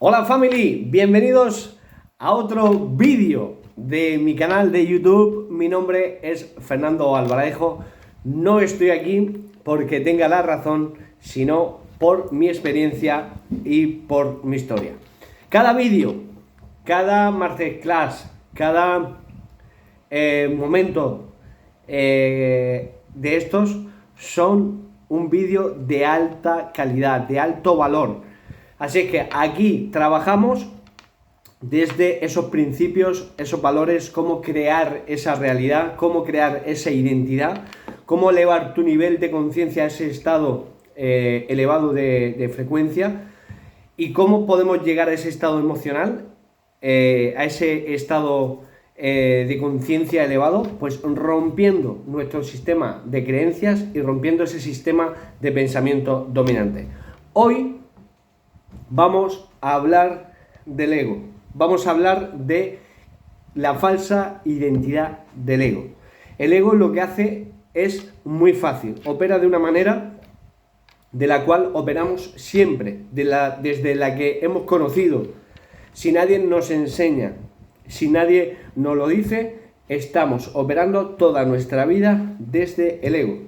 Hola family, bienvenidos a otro vídeo de mi canal de YouTube. Mi nombre es Fernando Albaladejo. No estoy aquí porque tenga la razón, sino por mi experiencia y por mi historia. Cada vídeo, cada masterclass, cada momento de estos son un vídeo de alta calidad, de alto valor. Así que aquí trabajamos desde esos principios, esos valores, cómo crear esa realidad, cómo crear esa identidad, cómo elevar tu nivel de conciencia a ese estado elevado de frecuencia y cómo podemos llegar a ese estado emocional, a ese estado de conciencia elevado, pues rompiendo nuestro sistema de creencias y rompiendo ese sistema de pensamiento dominante. Hoy vamos a hablar del ego, vamos a hablar de la falsa identidad del ego. El ego lo que hace es muy fácil, opera de una manera de la cual operamos siempre, desde la que hemos conocido. Si nadie nos enseña, si nadie nos lo dice, estamos operando toda nuestra vida desde el ego,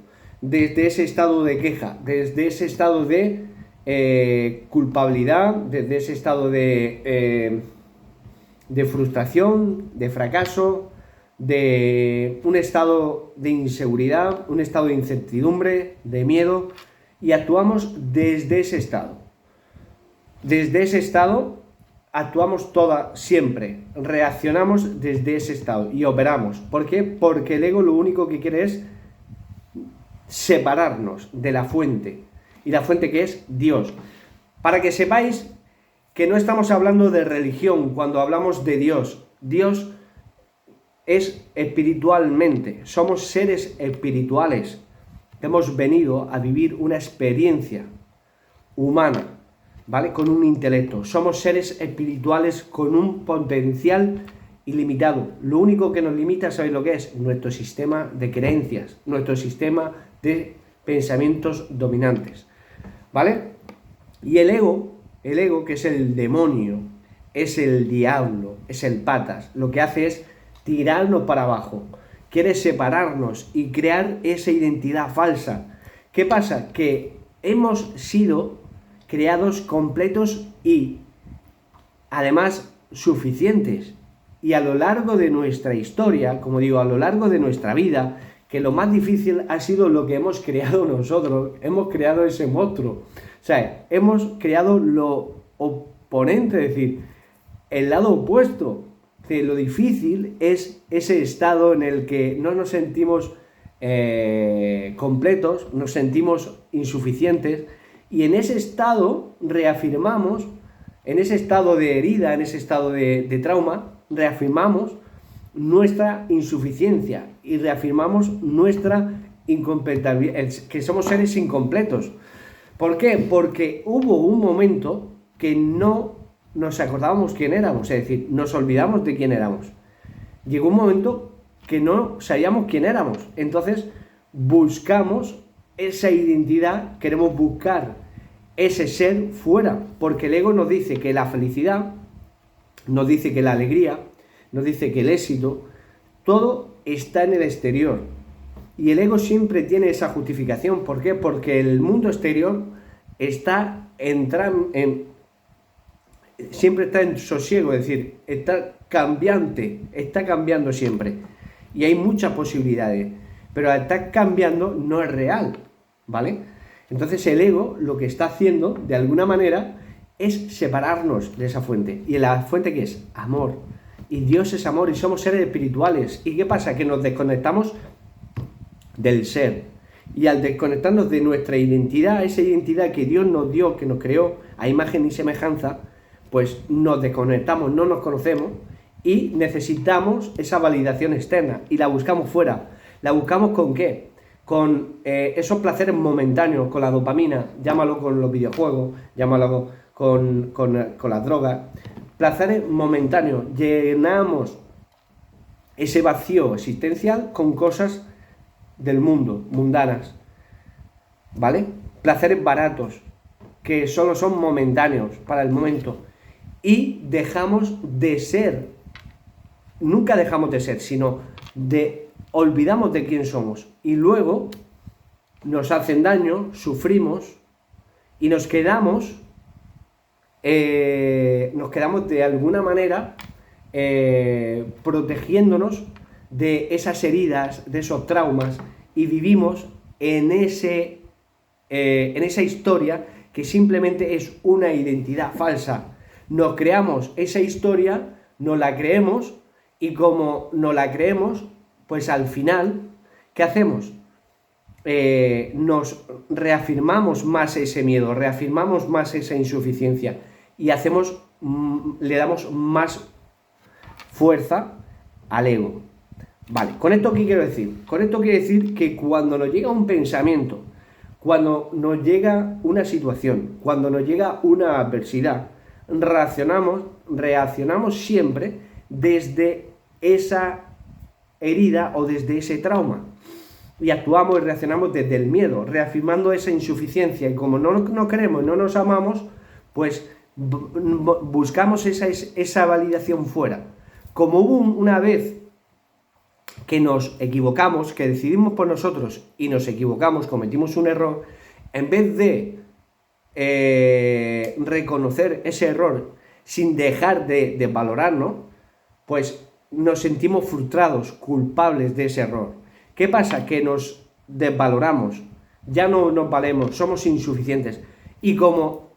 desde ese estado de queja, desde ese estado de culpabilidad, desde ese estado de frustración, de fracaso, de un estado de inseguridad, un estado de incertidumbre, de miedo, y actuamos desde ese estado. Desde ese estado actuamos siempre, reaccionamos desde ese estado y operamos. ¿Por qué? Porque el ego lo único que quiere es separarnos de la fuente, y la fuente que es Dios. Para que sepáis que no estamos hablando de religión cuando hablamos de Dios. Dios es espiritualmente, somos seres espirituales. Hemos venido a vivir una experiencia humana, ¿vale? Con un intelecto. Somos seres espirituales con un potencial ilimitado. Lo único que nos limita, ¿sabéis lo que es? Nuestro sistema de creencias, nuestro sistema de pensamientos dominantes, ¿vale? Y el ego, que es el demonio, es el diablo, es el patas, lo que hace es tirarnos para abajo, quiere separarnos y crear esa identidad falsa. ¿Qué pasa? Que hemos sido creados completos y además suficientes. Y a lo largo de nuestra historia, como digo, a lo largo de nuestra vida, que lo más difícil ha sido lo que hemos creado nosotros, hemos creado ese monstruo. O sea, hemos creado lo oponente, es decir, el lado opuesto. Que lo difícil es ese estado en el que no nos sentimos completos, nos sentimos insuficientes, y en ese estado reafirmamos, en ese estado de herida, en ese estado de trauma, reafirmamos nuestra insuficiencia y reafirmamos nuestra incompletabilidad, que somos seres incompletos. ¿Por qué? Porque hubo un momento que no nos acordábamos quién éramos, es decir, nos olvidamos de quién éramos. Llegó un momento que no sabíamos quién éramos, entonces buscamos esa identidad, queremos buscar ese ser fuera, porque el ego nos dice que la felicidad, nos dice que la alegría, nos dice que el éxito, todo está en el exterior. Y el ego siempre tiene esa justificación. ¿Por qué? Porque el mundo exterior está siempre está en sosiego, es decir, está cambiante, está cambiando siempre. Y hay muchas posibilidades, pero al estar cambiando no es real, ¿vale? Entonces el ego lo que está haciendo, de alguna manera, es separarnos de esa fuente. ¿Y la fuente qué es? Amor. Y Dios es amor y somos seres espirituales. ¿Y qué pasa? Que nos desconectamos del ser. Y al desconectarnos de nuestra identidad, esa identidad que Dios nos dio, que nos creó a imagen y semejanza, pues nos desconectamos, no nos conocemos y necesitamos esa validación externa y la buscamos fuera. ¿La buscamos con qué? Con esos placeres momentáneos, con la dopamina, llámalo con los videojuegos, llámalo con las drogas. Placeres momentáneos, llenamos ese vacío existencial con cosas del mundo, mundanas, ¿vale? Placeres baratos, que solo son momentáneos para el momento. y dejamos de ser, nunca dejamos de ser, sino olvidamos de quién somos y luego nos hacen daño, sufrimos y nos quedamos de alguna manera protegiéndonos de esas heridas, de esos traumas, y vivimos en esa historia que simplemente es una identidad falsa. Nos creamos esa historia, nos la creemos, y como nos la creemos, pues al final, ¿qué hacemos? Nos reafirmamos más ese miedo, reafirmamos más esa insuficiencia y le damos más fuerza al ego. Vale, ¿con esto qué quiero decir? Con esto quiero decir que cuando nos llega un pensamiento, cuando nos llega una situación, cuando nos llega una adversidad, reaccionamos siempre desde esa herida o desde ese trauma. Y actuamos y reaccionamos desde el miedo, reafirmando esa insuficiencia. Y como no nos queremos, no nos amamos, pues buscamos esa validación fuera. Como hubo una vez que nos equivocamos, que decidimos por nosotros y nos equivocamos, cometimos un error, en vez de reconocer ese error sin dejar de valorarnos, pues nos sentimos frustrados, culpables de ese error. ¿Qué pasa? Que nos desvaloramos, ya no nos valemos, somos insuficientes. Y como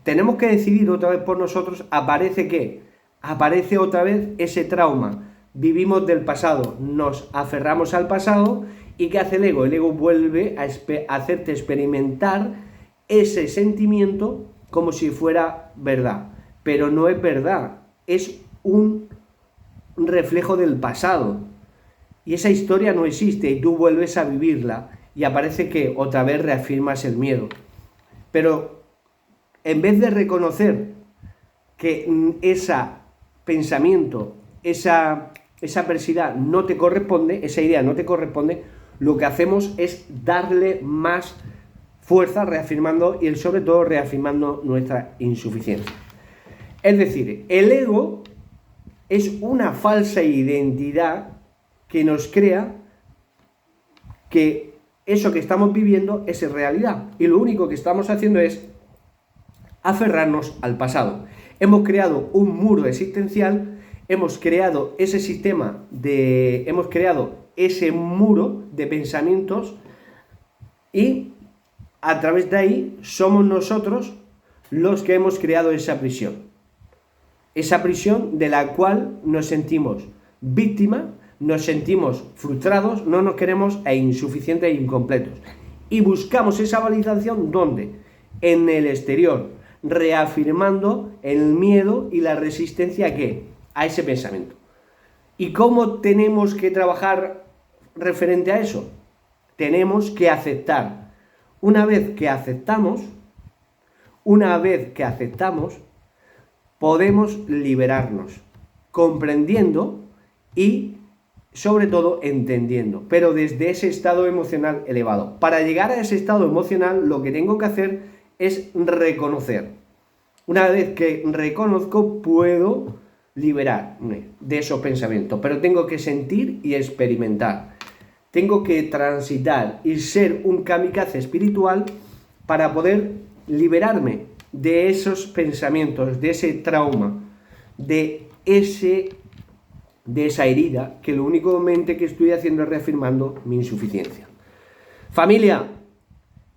tenemos que decidir otra vez por nosotros, aparece ¿qué? Aparece otra vez ese trauma. Vivimos del pasado, nos aferramos al pasado, ¿y qué hace el ego? El ego vuelve a hacerte experimentar ese sentimiento como si fuera verdad. Pero no es verdad, es un reflejo del pasado. Y esa historia no existe y tú vuelves a vivirla y aparece que otra vez reafirmas el miedo. Pero en vez de reconocer que ese pensamiento, esa adversidad no te corresponde, esa idea no te corresponde, lo que hacemos es darle más fuerza, reafirmando y sobre todo reafirmando nuestra insuficiencia. Es decir, el ego es una falsa identidad que nos crea que eso que estamos viviendo es realidad. Y lo único que estamos haciendo es aferrarnos al pasado. Hemos creado un muro existencial, hemos creado ese muro de pensamientos y a través de ahí somos nosotros los que hemos creado esa prisión. Esa prisión de la cual nos sentimos víctimas, nos sentimos frustrados, no nos queremos e insuficientes e incompletos. Y buscamos esa validación, ¿dónde? En el exterior, reafirmando el miedo y la resistencia ¿a qué? A ese pensamiento. ¿Y cómo tenemos que trabajar referente a eso? Tenemos que aceptar. Una vez que aceptamos, podemos liberarnos, comprendiendo y sobre todo entendiendo, pero desde ese estado emocional elevado. Para llegar a ese estado emocional, lo que tengo que hacer es reconocer. Una vez que reconozco, puedo liberarme de esos pensamientos, pero tengo que sentir y experimentar. Tengo que transitar y ser un kamikaze espiritual para poder liberarme de esos pensamientos, de ese trauma, de esa herida, que lo únicamente que estoy haciendo es reafirmando mi insuficiencia. Familia,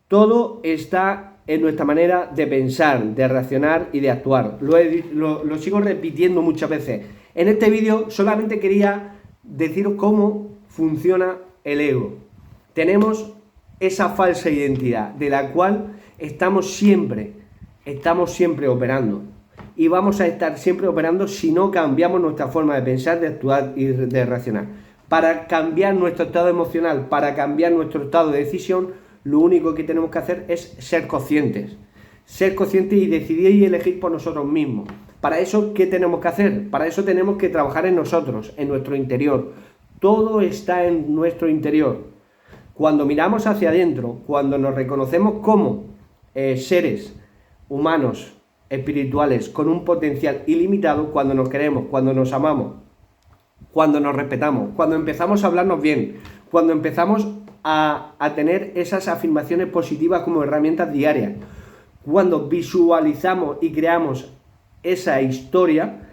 todo está en nuestra manera de pensar, de reaccionar y de actuar. Lo sigo repitiendo muchas veces. En este vídeo solamente quería deciros cómo funciona el ego. Tenemos esa falsa identidad de la cual estamos siempre operando. Y vamos a estar siempre operando si no cambiamos nuestra forma de pensar, de actuar y de reaccionar. Para cambiar nuestro estado emocional, para cambiar nuestro estado de decisión, lo único que tenemos que hacer es ser conscientes. Ser conscientes y decidir y elegir por nosotros mismos. Para eso, ¿qué tenemos que hacer? Para eso tenemos que trabajar en nosotros, en nuestro interior. Todo está en nuestro interior. Cuando miramos hacia adentro, cuando nos reconocemos como seres humanos espirituales con un potencial ilimitado cuando nos queremos, cuando nos amamos, cuando nos respetamos, cuando empezamos a hablarnos bien, cuando empezamos a tener esas afirmaciones positivas como herramientas diarias, cuando visualizamos y creamos esa historia,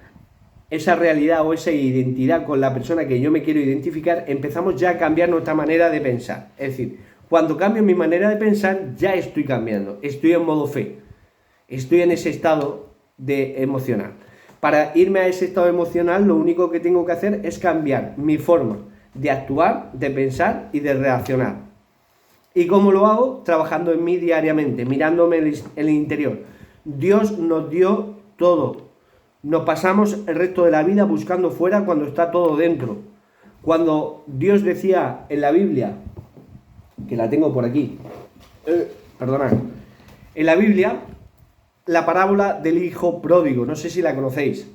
esa realidad o esa identidad con la persona que yo me quiero identificar, empezamos ya a cambiar nuestra manera de pensar. Es decir, cuando cambio mi manera de pensar, ya estoy cambiando, estoy en modo fe, estoy en ese estado emocional. Para irme a ese estado emocional, lo único que tengo que hacer es cambiar mi forma de actuar, de pensar y de reaccionar. ¿Y cómo lo hago? Trabajando en mí diariamente, mirándome el interior. Dios nos dio todo. Nos pasamos el resto de la vida buscando fuera cuando está todo dentro. Cuando Dios decía en la Biblia, que la tengo por aquí, perdonad, en la Biblia, la parábola del hijo pródigo, no sé si la conocéis.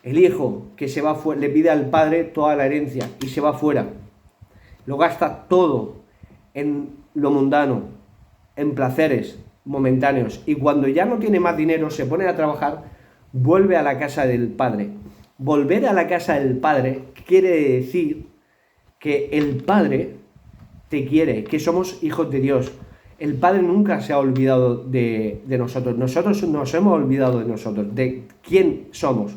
El hijo que se va fuera, le pide al padre toda la herencia y se va fuera. Lo gasta todo en lo mundano, en placeres momentáneos. Y cuando ya no tiene más dinero, se pone a trabajar, vuelve a la casa del padre. Volver a la casa del padre quiere decir que el padre te quiere, que somos hijos de Dios. El Padre nunca se ha olvidado de nosotros. Nosotros nos hemos olvidado de nosotros, de quién somos.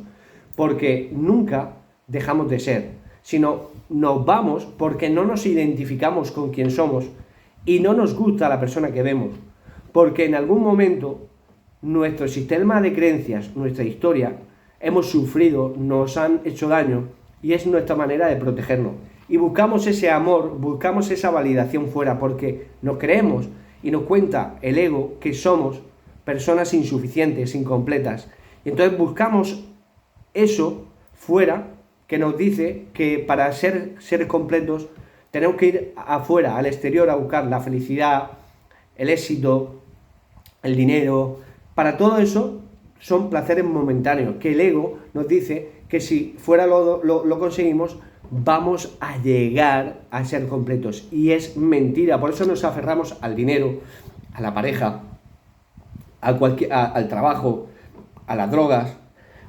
Porque nunca dejamos de ser, sino nos vamos porque no nos identificamos con quién somos y no nos gusta la persona que vemos. Porque en algún momento nuestro sistema de creencias, nuestra historia, hemos sufrido, nos han hecho daño y es nuestra manera de protegernos. Y buscamos ese amor, buscamos esa validación fuera porque nos creemos y nos cuenta el ego que somos personas insuficientes, incompletas. Y entonces buscamos eso fuera que nos dice que para ser seres completos tenemos que ir afuera, al exterior, a buscar la felicidad, el éxito, el dinero. Para todo eso son placeres momentáneos, que el ego nos dice que si fuera lo conseguimos, vamos a llegar a ser completos. Y es mentira, por eso nos aferramos al dinero, a la pareja, al trabajo, a las drogas,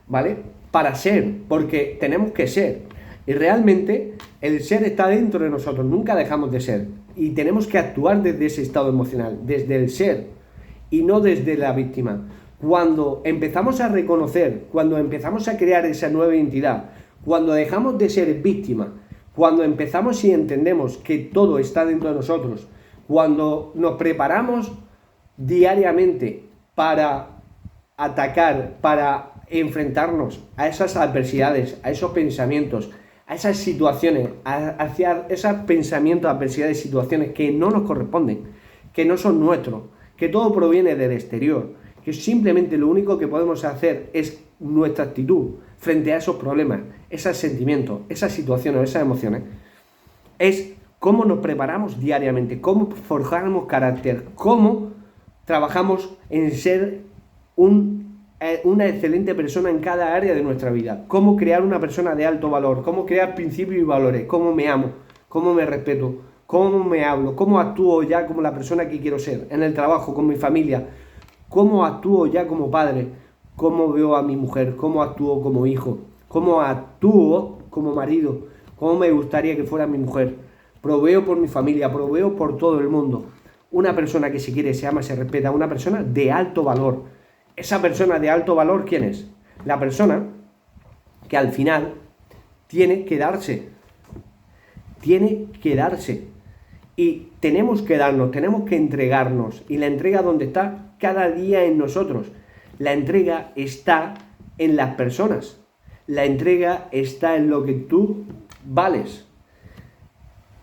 ¿vale? Para ser, porque tenemos que ser. Y realmente el ser está dentro de nosotros, nunca dejamos de ser. Y tenemos que actuar desde ese estado emocional, desde el ser, y no desde la víctima. Cuando empezamos a reconocer, cuando empezamos a crear esa nueva identidad, cuando dejamos de ser víctima, cuando empezamos y entendemos que todo está dentro de nosotros, cuando nos preparamos diariamente para atacar, para enfrentarnos a esas adversidades, a esos pensamientos, a esas situaciones, hacia esos pensamientos, adversidades, situaciones que no nos corresponden, que no son nuestros, que todo proviene del exterior, que simplemente lo único que podemos hacer es nuestra actitud frente a esos problemas, esos sentimientos, esas situaciones, esas emociones, es cómo nos preparamos diariamente, cómo forjamos carácter, cómo trabajamos en ser una excelente persona en cada área de nuestra vida, cómo crear una persona de alto valor, cómo crear principios y valores, cómo me amo, cómo me respeto, cómo me hablo, cómo actúo ya como la persona que quiero ser, en el trabajo, con mi familia, cómo actúo ya como padre, cómo veo a mi mujer, cómo actúo como hijo, cómo actúo como marido, cómo me gustaría que fuera mi mujer. Proveo por mi familia, proveo por todo el mundo. Una persona que se quiere, se ama, se respeta, una persona de alto valor. Esa persona de alto valor, ¿quién es? La persona que al final tiene que darse. Tiene que darse. Y tenemos que darnos, tenemos que entregarnos. ¿Y la entrega dónde está? Cada día en nosotros. La entrega está en las personas. La entrega está en lo que tú vales.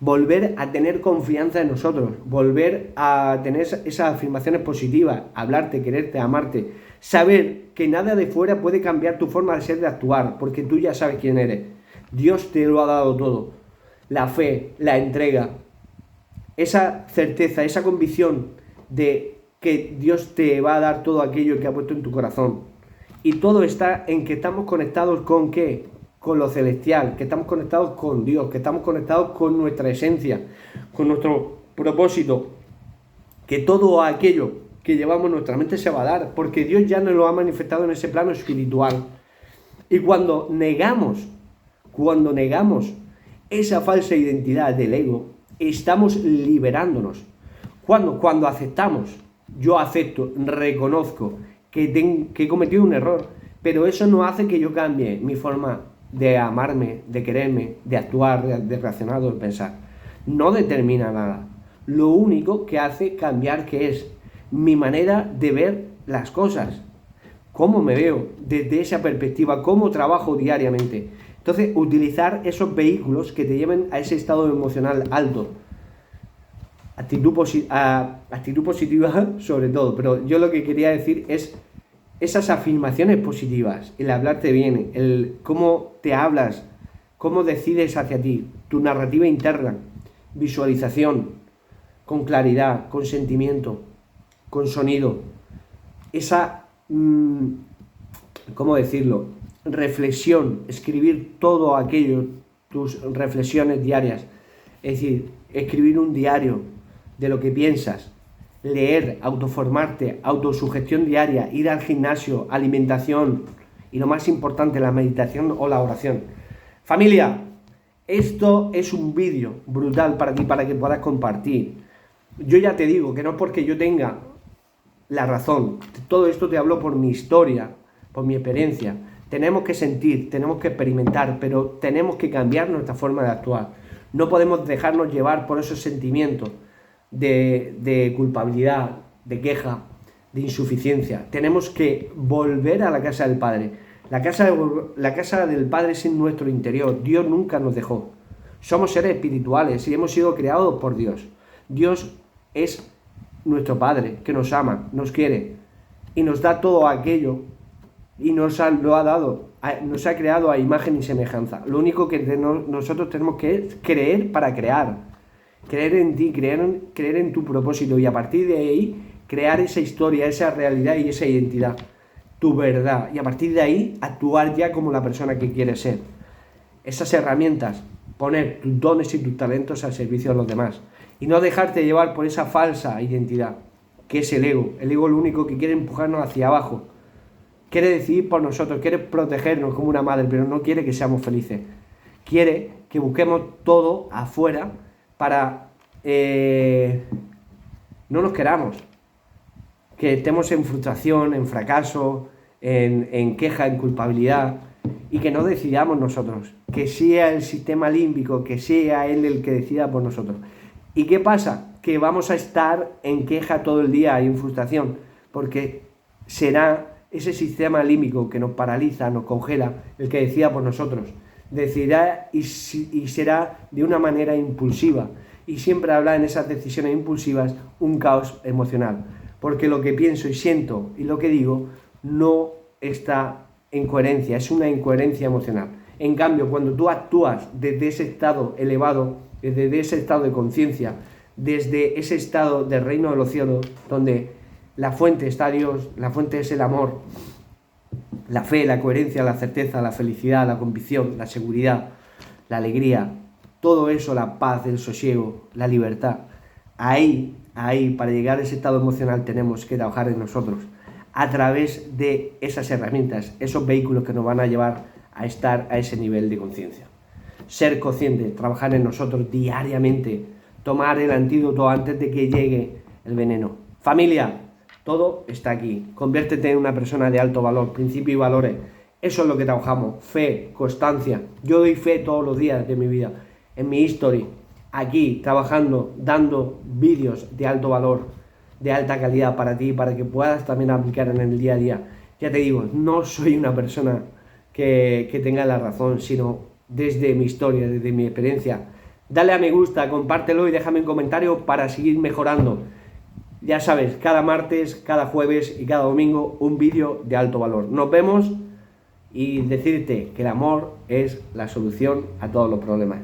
Volver a tener confianza en nosotros, volver a tener esas afirmaciones positivas, hablarte, quererte, amarte, saber que nada de fuera puede cambiar tu forma de ser, de actuar, porque tú ya sabes quién eres. Dios te lo ha dado todo. La fe, la entrega, esa certeza, esa convicción de que Dios te va a dar todo aquello que ha puesto en tu corazón. Y todo está en que estamos conectados con ¿qué? Con lo celestial, que estamos conectados con Dios, que estamos conectados con nuestra esencia, con nuestro propósito, que todo aquello que llevamos, nuestra mente se va a dar, porque Dios ya nos lo ha manifestado en ese plano espiritual. Y cuando negamos esa falsa identidad del ego, estamos liberándonos. Cuando aceptamos, yo acepto, reconozco que he cometido un error, pero eso no hace que yo cambie mi forma de amarme, de quererme, de actuar, de reaccionar, de pensar. No determina nada. Lo único que hace cambiar que es mi manera de ver las cosas, cómo me veo desde esa perspectiva, cómo trabajo diariamente. Entonces, utilizar esos vehículos que te lleven a ese estado emocional alto. Actitud positiva sobre todo, pero yo lo que quería decir es esas afirmaciones positivas, el hablarte bien, el cómo te hablas, cómo decides hacia ti, tu narrativa interna, visualización, con claridad, con sentimiento, con sonido, esa, ¿cómo decirlo?, reflexión, escribir todo aquello, tus reflexiones diarias, es decir, escribir un diario de lo que piensas, leer, autoformarte, autosugestión diaria, ir al gimnasio, alimentación y lo más importante, la meditación o la oración. Familia, esto es un vídeo brutal para ti, para que puedas compartir. Yo ya te digo que no porque yo tenga la razón, todo esto te hablo por mi historia, por mi experiencia. Tenemos que sentir, tenemos que experimentar, pero tenemos que cambiar nuestra forma de actuar. No podemos dejarnos llevar por esos sentimientos de culpabilidad, de queja, de insuficiencia. Tenemos que volver a la casa del Padre. La casa del Padre es en nuestro interior. Dios nunca nos dejó. Somos seres espirituales y hemos sido creados por Dios. Dios es nuestro Padre, que nos ama, nos quiere y nos da todo aquello y nos ha creado a imagen y semejanza. Lo único que nosotros tenemos que es creer para crear. Creer en ti, creer en tu propósito y a partir de ahí crear esa historia, esa realidad y esa identidad, tu verdad, y a partir de ahí actuar ya como la persona que quieres ser. Esas herramientas, poner tus dones y tus talentos al servicio de los demás y no dejarte llevar por esa falsa identidad que es el ego. El ego lo único que quiere empujarnos hacia abajo, quiere decidir por nosotros, quiere protegernos como una madre, pero no quiere que seamos felices. Quiere que busquemos todo afuera para no nos queramos, que estemos en frustración, en fracaso, en queja, en culpabilidad y que no decidamos nosotros, que sea el sistema límbico, que sea él el que decida por nosotros. ¿Y qué pasa? Que vamos a estar en queja todo el día y en frustración, porque será ese sistema límbico que nos paraliza, nos congela, el que decida por nosotros. Decidirá y será de una manera impulsiva y siempre habrá en esas decisiones impulsivas un caos emocional, porque lo que pienso y siento y lo que digo no está en coherencia, es una incoherencia emocional. En cambio, cuando tú actúas desde ese estado elevado, desde ese estado de conciencia, desde ese estado del reino de los cielos, donde la fuente está Dios, la fuente es el amor, la fe, la coherencia, la certeza, la felicidad, la convicción, la seguridad, la alegría, todo eso, la paz, el sosiego, la libertad. Ahí, para llegar a ese estado emocional tenemos que trabajar en nosotros a través de esas herramientas, esos vehículos que nos van a llevar a estar a ese nivel de conciencia. Ser consciente, trabajar en nosotros diariamente, tomar el antídoto antes de que llegue el veneno. Familia, todo está aquí. Conviértete en una persona de alto valor, principios y valores. Eso es lo que trabajamos. Fe, constancia. Yo doy fe todos los días de mi vida. En mi history, aquí, trabajando, dando vídeos de alto valor, de alta calidad para ti, para que puedas también aplicar en el día a día. Ya te digo, no soy una persona que tenga la razón, sino desde mi historia, desde mi experiencia. Dale a me gusta, compártelo y déjame un comentario para seguir mejorando. Ya sabes, cada martes, cada jueves y cada domingo un vídeo de alto valor. Nos vemos y decirte que el amor es la solución a todos los problemas.